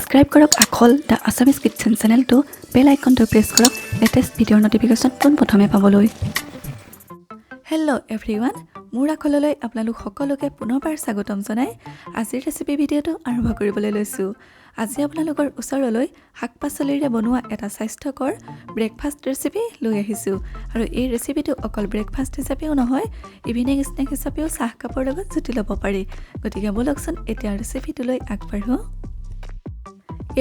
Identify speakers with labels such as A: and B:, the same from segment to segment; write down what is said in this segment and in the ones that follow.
A: Subscribe কৰক Akhol the Assamese kitchen চেনেলটো বেল আইকনটো press কৰক লেটেষ্ট ভিডিঅ'ৰ নটিফিকেশ্যন পোনপ্ৰথমে পাবলৈ হেল্ল' এভৰিৱান মোৰ আখললৈ আপোনালোক সকলোকে পুনৰবাৰ স্বাগতম জনাই আজিৰ ৰেচিপি ভিডিঅ'টো আৰম্ভ কৰিবলৈ লৈছোঁ আজি আপোনালোকৰ ওচৰলৈ শাক-পাচলিৰে বনোৱা এটা স্বাস্থ্যকৰ ব্ৰেকফাষ্ট ৰেচিপি লৈ আহিছোঁ আৰু এই ৰেচিপিটো অকল ব্ৰেকফাষ্ট হিচাপেও নহয় ইভিনিং স্নেক হিচাপেও চাহ কাপৰ লগত জুতি ল'ব পাৰি গতিকে বলকচোন এতিয়া ৰেচিপিটোলৈ আগবাঢ়ো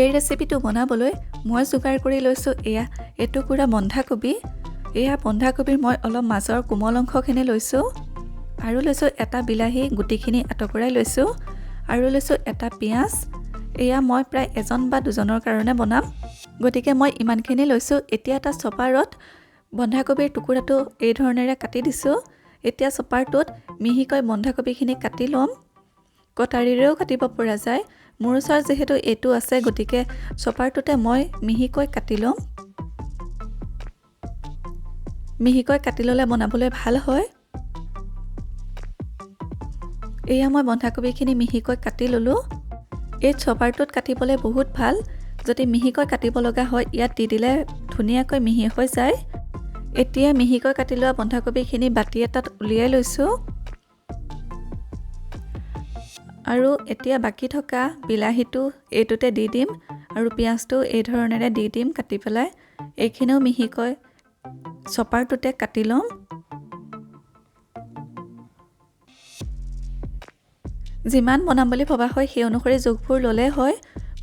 A: এই ৰেচিপিটো বনাবলৈ মই যোগাৰ কৰি লৈছোঁ এটুকুৰা বন্ধাকবি বন্ধাকবিৰ মই অলপ মাজৰ কোমল অংশখিনি লৈছোঁ আৰু লৈছোঁ এটা বিলাহী গুটিখিনি আঁতৰাই লৈছোঁ আৰু লৈছোঁ এটা পিঁয়াজ মই প্ৰায় এজন বা দুজনৰ কাৰণে বনাম গতিকে মই ইমানখিনি লৈছোঁ এতিয়া এটা চপাৰত বন্ধাকবিৰ টুকুৰাটো এই ধৰণেৰে কাটি দিছোঁ এতিয়া চপাৰটোত মিহিকৈ বন্ধাকবিখিনি কাটি ল'ম কটাৰীৰেও কাটিব পৰা যায় মোৰ ওচৰত যিহেতু এইটো আছে গতিকে চপাৰটোতে মই মিহিকৈ কাটি ল'ম মিহিকৈ কাটি ল'লে বনাবলৈ ভাল হয় মই বন্ধাকবিখিনি মিহিকৈ কাটি ল'লোঁ এই চপাৰটোত কাটিবলৈ বহুত ভাল যদি মিহিকৈ কাটিব লগা হয় ইয়াত দি দিলে ধুনীয়াকৈ মিহি হৈ যায় এতিয়া মিহিকৈ কাটি লোৱা বন্ধাকবিখিনি বাতি এটাত উলিয়াই লৈছোঁ আৰু এতিয়া বাকি থকা বিলাহীটো এইটোতে দি দিম আৰু পিঁয়াজটো এই ধৰণেৰে দি দিম কাটি পেলাই এইখিনিও মিহিকৈ চপাৰটোতে কাটি ল'ম যিমান বনাম বুলি ভবা হয় সেই অনুসৰি জোখবোৰ ল'লে হয়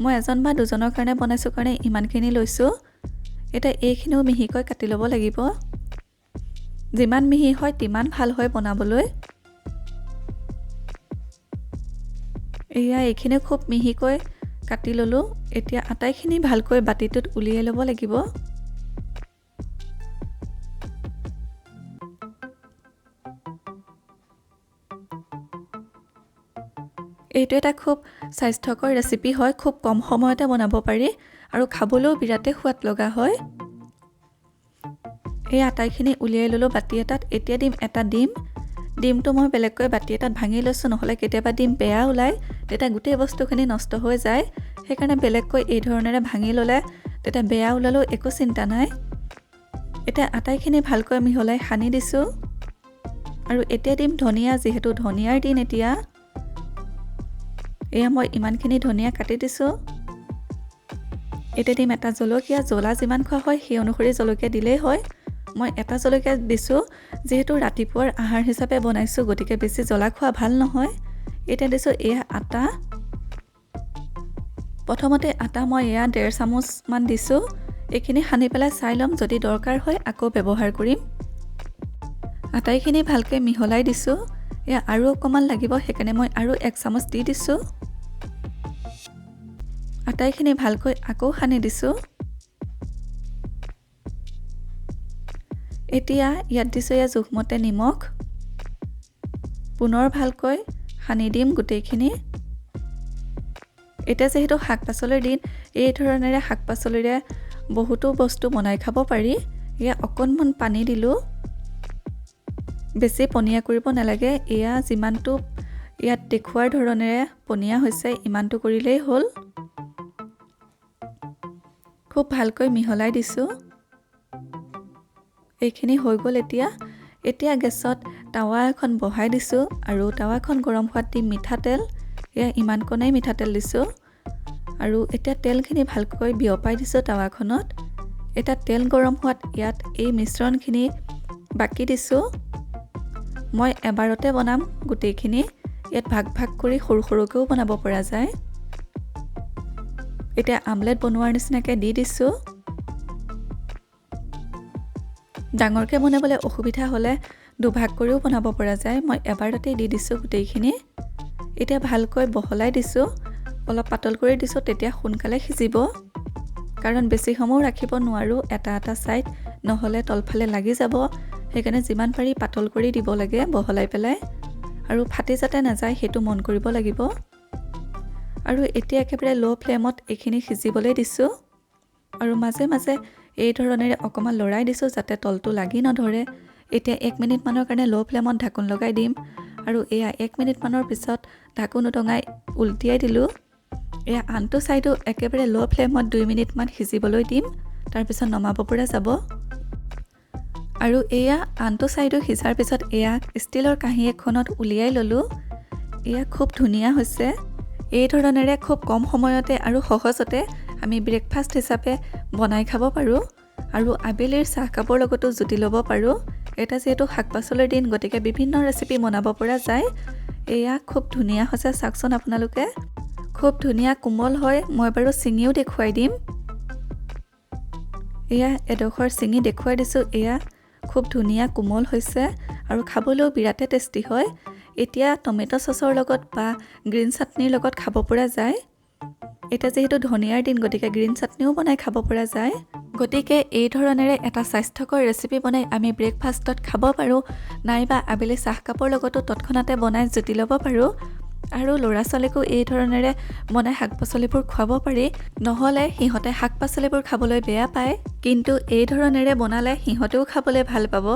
A: মই এজন বা দুজনৰ কাৰণে বনাইছোঁ কাৰণে ইমানখিনি লৈছোঁ এতিয়া এইখিনিও মিহিকৈ কাটি ল'ব লাগিব যিমান মিহি হয় তিমান ভাল হয় বনাবলৈ এইখিনি খুব মিহিকৈ কাটি ল'লোঁ এতিয়া আটাইখিনি ভালকৈ বাতিটোত উলিয়াই ল'ব লাগিব এইটো এটা খুব স্বাস্থ্যকৰ ৰেচিপি হয় খুব কম সময়তে বনাব পাৰি আৰু খাবলৈও বিৰাটেই সোৱাদ লগা হয় আটাইখিনি উলিয়াই ল'লোঁ বাতি এটাত এতিয়া দিম এটা ডিমটো মই বেলেগকৈ বাতি এটাত ভাঙি লৈছোঁ নহ'লে কেতিয়াবা ডিম বেয়া ওলায় তেতিয়া গোটেই বস্তুখিনি নষ্ট হৈ যায় সেইকাৰণে বেলেগকৈ এই ধৰণেৰে ভাঙি ল'লে তেতিয়া বেয়া ওলালেও একো চিন্তা নাই এতিয়া আটাইখিনি ভালকৈ মিহলাই সানি দিছোঁ আৰু এতিয়া দিম ধনিয়া যিহেতু ধনিয়াৰ দিন এতিয়া মই ইমানখিনি ধনিয়া কাটি দিছোঁ এতিয়া দিম এটা জলকীয়া জ্বলা যিমান খোৱা হয় সেই অনুসৰি জলকীয়া দিলেই হয় মই এটা জলকীয়া দিছোঁ যিহেতু ৰাতিপুৱাৰ আহাৰ হিচাপে বনাইছোঁ গতিকে বেছি জ্বলা খোৱা ভাল নহয় এতিয়া দিছোঁ আটা প্ৰথমতে আটা মই 1.5 চামুচমান দিছোঁ এইখিনি সানি পেলাই চাই ল'ম যদি দৰকাৰ হয় আকৌ ব্যৱহাৰ কৰিম আটাইখিনি ভালকৈ মিহলাই দিছোঁ আৰু অকণমান লাগিব সেইকাৰণে মই আৰু 1 চামুচ দি দিছোঁ আটাইখিনি ভালকৈ আকৌ সানি দিছোঁ এতিয়া ইয়াত দিছোঁ জোখমতে নিমখ পুনৰ ভালকৈ সানি দিম গোটেইখিনি এতিয়া যিহেতু শাক-পাচলিৰ দিন এই ধৰণেৰে শাক-পাচলিৰে বহুতো বস্তু বনাই খাব পাৰি অকণমান পানী দিলোঁ বেছি পনীয়া কৰিব নালাগে যিমানটো ইয়াত দেখুৱাৰ ধৰণেৰে পনীয়া হৈছে ইমানটো কৰিলেই হ'ল খুব ভালকৈ মিহলাই দিছোঁ এইখিনি হৈ গ'ল এতিয়া গেছত টাৱা এখন বহাই দিছোঁ আৰু টাৱাখন গৰম হোৱাত দি মিঠাতেল ইমানকণেই মিঠাতেল দিছোঁ আৰু এতিয়া তেলখিনি ভালকৈ বিয়পাই দিছোঁ টাৱাখনত এতিয়া তেল গৰম হোৱাত ইয়াত এই মিশ্ৰণখিনি বাকি দিছোঁ মই এবাৰতে বনাম গোটেইখিনি ইয়াত ভাগ ভাগ কৰি সৰু সৰুকৈও বনাব পৰা যায় এতিয়া আমলেট বনোৱাৰ নিচিনাকৈ দি দিছোঁ ডাঙৰকৈ বনাবলৈ অসুবিধা হ'লে দুভাগ কৰিও বনাব পৰা যায় মই এবাৰতে দি দিছোঁ গোটেইখিনি এতিয়া ভালকৈ বহলাই দিছোঁ অলপ পাতল কৰি দিছোঁ তেতিয়া সোনকালে সিজিব কাৰণ বেছি সময় ৰাখিব নোৱাৰোঁ এটা ছাইড নহ'লে তলফালে লাগি যাব সেইকাৰণে যিমান পাৰি পাতল কৰি দিব লাগে বহলাই পেলাই আৰু ফাটি যাতে নাযায় সেইটো মন কৰিব লাগিব আৰু এতিয়া একেবাৰে ল' ফ্লেমত এইখিনি সিজিবলৈ দিছোঁ আৰু মাজে মাজে এই ধৰণেৰে অকণমান লৰাই দিছোঁ যাতে তলটো লাগি নধৰে এতিয়া 1 মিনিটমানৰ কাৰণে ল' ফ্লেমত ঢাকোন লগাই দিম আৰু 1 মিনিটমানৰ পিছত ঢাকোন উদঙাই উলটিয়াই দিলোঁ এয়া আনটো ছাইডো একেবাৰে ল' ফ্লেমত 2 মিনিটমান সিজিবলৈ দিম। তাৰপিছত নমাব পৰা যাব। আৰু এয়া আনটো ছাইডো সিজাৰ পিছত এয়া ষ্টিলৰ কাঁহী এখনত উলিয়াই ল'লোঁ। এয়া খুব ধুনীয়া হৈছে। এই ধৰণেৰে খুব কম সময়তে আৰু সহজতে আমি ব্ৰেকফাষ্ট হিচাপে বনাই খাব পাৰোঁ। আৰু আবেলিৰ চাহকাপৰ লগতো জুতি ল'ব পাৰোঁ। এটা যিহেতু শাক পাচলিৰ দিন, গতিকে বিভিন্ন ৰেচিপি বনাব পৰা যায়। এয়া খুব ধুনীয়া হৈছে, চাওকচোন আপোনালোকে। খুব ধুনীয়া কোমল হয়। মই বাৰু ছিঙিও দেখুৱাই দিম। এয়া এডোখৰ ছিঙি দেখুৱাই দিছোঁ। এয়া খুব ধুনীয়া কোমল হৈছে আৰু খাবলৈও বিৰাটে টেষ্টি হয়। এতিয়া টমেটো চচৰ লগত বা গ্ৰীণ চাটনিৰ লগত খাব পৰা যায়। এতিয়া যিহেতু ধনিয়াৰ দিন, গতিকে গ্ৰীণ চাটনিও বনাই খাব পৰা যায়। গতিকে এই ধৰণেৰে এটা স্বাস্থ্যকৰ ৰেচিপি বনাই আমি ব্ৰেকফাষ্টত খাব পাৰোঁ, নাইবা আবেলি চাহকাপৰ লগতো তৎক্ষণাতে বনাই জুতি ল'ব পাৰোঁ। আৰু ল'ৰা ছোৱালীকো এই ধৰণেৰে বনাই শাক পাচলিবোৰ খুৱাব পাৰি। নহ'লে সিহঁতে শাক পাচলিবোৰ খাবলৈ বেয়া পায়, কিন্তু এই ধৰণেৰে বনালে সিহঁতেও খাবলৈ ভাল পাব।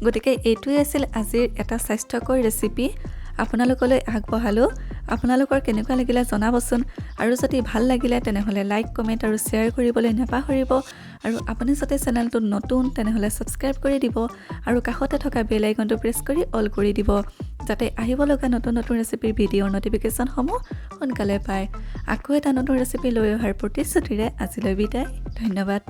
A: গতিকে এইটোৱেই আছিল আজিৰ এটা স্বাস্থ্যকৰ ৰেচিপি আপোনালোকলৈ আগবঢ়ালোঁ। আপোনালোকৰ কেনেকুৱা লাগিলে জনাবচোন। আৰু যদি ভাল লাগিলে তেনেহ'লে লাইক, কমেণ্ট আৰু শ্বেয়াৰ কৰিবলৈ নাপাহৰিব। আৰু আপুনি যদি চেনেলটোত নতুন তেনেহ'লে ছাবস্ক্ৰাইব কৰি দিব আৰু কাষতে থকা বেল আইকনটো প্ৰেছ কৰি অল কৰি দিব, যাতে আহিব লগা নতুন নতুন ৰেচিপিৰ ভিডিঅ'ৰ ন'টিফিকেশ্যনসমূহ সোনকালে পায়। আকৌ এটা নতুন ৰেচিপি লৈ অহাৰ প্ৰতিশ্ৰুতিৰে আজিলৈ বিদায়। ধন্যবাদ।